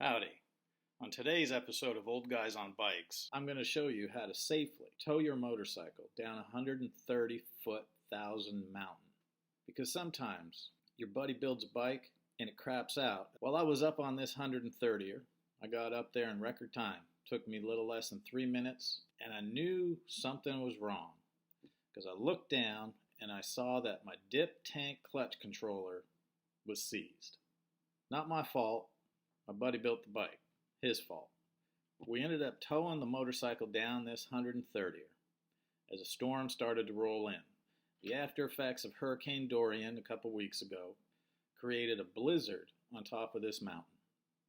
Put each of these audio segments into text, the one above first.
Howdy. On today's episode of Old Guys on Bikes, I'm going to show you how to safely tow your motorcycle down a 130-foot thousand mountain. Because sometimes your buddy builds a bike and it craps out. While I was up on this 130er, I got up there in record time. Took me a little less than 3 minutes, and I knew something was wrong. Because I looked down and I saw that my dip tank clutch controller was seized. Not my fault. My buddy built the bike. His fault. We ended up towing the motorcycle down this 130er as a storm started to roll in. The after effects of Hurricane Dorian a couple weeks ago created a blizzard on top of this mountain.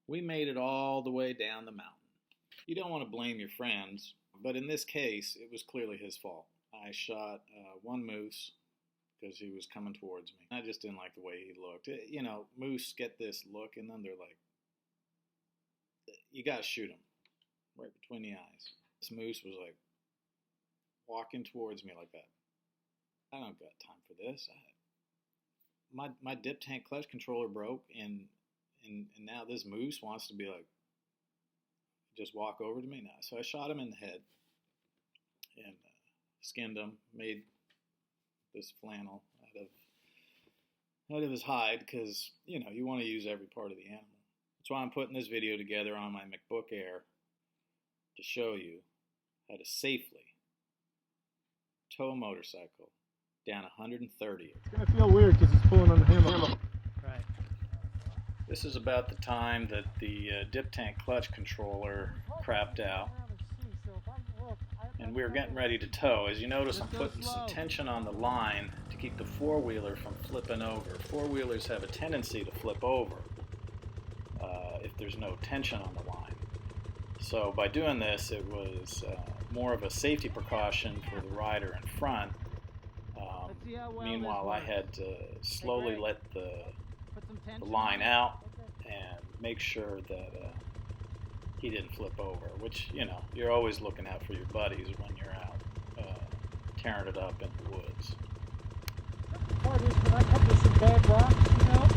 We made it all the way down the mountain. You don't want to blame your friends, but in this case, it was clearly his fault. I shot one moose because he was coming towards me. I just didn't like the way he looked. You know, moose get this look, and then they're like, you got to shoot him right between the eyes. This moose was like walking towards me like that. I don't got time for this. My dip tank clutch controller broke, and now this moose wants to be like, just walk over to me now. So I shot him in the head and skinned him, made this flannel out of his hide because, you know, you want to use every part of the animal. That's why I'm putting this video together on my MacBook Air to show you how to safely tow a motorcycle down 130. It's going to feel weird because it's pulling on the handle. Right. This is about the time that the dip tank clutch controller crapped out, and we were getting ready to tow. As you notice, I'm putting some tension on the line to keep the four-wheeler from flipping over. Four-wheelers have a tendency to flip over if there's no tension on the line. So by doing this, it was more of a safety precaution for the rider in front. Meanwhile, I had to slowly let the line out and make sure that he didn't flip over, which, you know, you're always looking out for your buddies when you're out tearing it up in the woods. When I cut this some bad rocks, you know?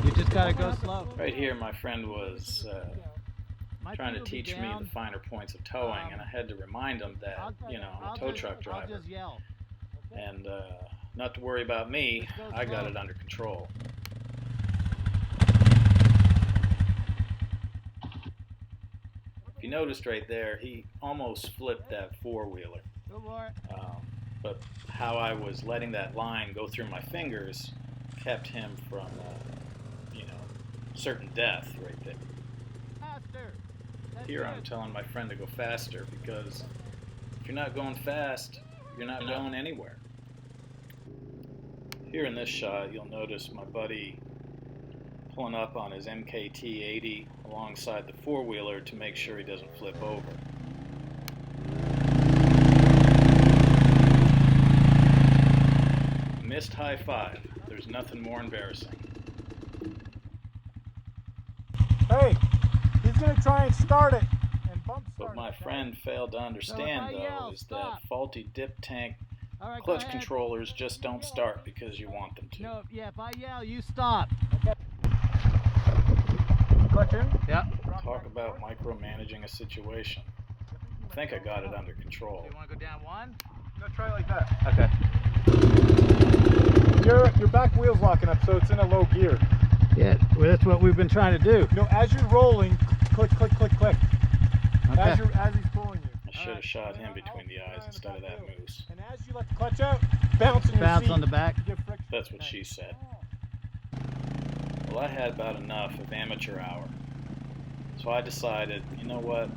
You just gotta go slow. Right here, my friend was trying to teach me the finer points of towing, and I had to remind him that, you know, I'm a tow truck driver. And not to worry about me, I got it under control. If you noticed right there, he almost flipped that four-wheeler. But how I was letting that line go through my fingers kept him from, you know, certain death right there. Here I'm telling my friend to go faster because if you're not going fast, you're not going anywhere. Here in this shot, you'll notice my buddy pulling up on his MKT-80 alongside the four-wheeler to make sure he doesn't flip over. Missed high five. There's nothing more embarrassing. Hey, he's going to try and start it. And bump start. What my friend failed to understand, though, is that faulty dip tank clutch controllers just don't start because you want them to. No, yeah, if I yell, you stop. Okay. Clutch in? Yeah. Talk about micromanaging a situation. I think I got it under control. You want to go down one? No, try it like that. Okay. Your back wheel's locking up, so it's in a low gear. Yeah, well, that's what we've been trying to do. No, as you're rolling, click, click, click, click. Okay. As he's pulling you. I should have shot him between the eyes instead of that moose. And as you let the clutch out, bounce in your Bounce seat. on the back. Give friction. That's what she said. Well, I had about enough of amateur hour. So I decided, you know what?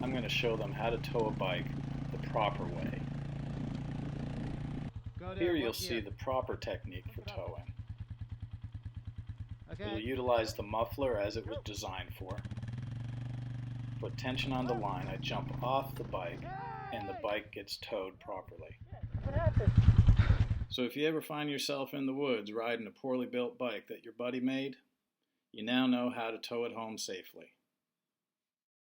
I'm going to show them how to tow a bike the proper way. Here you'll see the proper technique for towing. You'll utilize the muffler as it was designed for. Put tension on the line, I jump off the bike, and the bike gets towed properly. So if you ever find yourself in the woods riding a poorly built bike that your buddy made, you now know how to tow it home safely.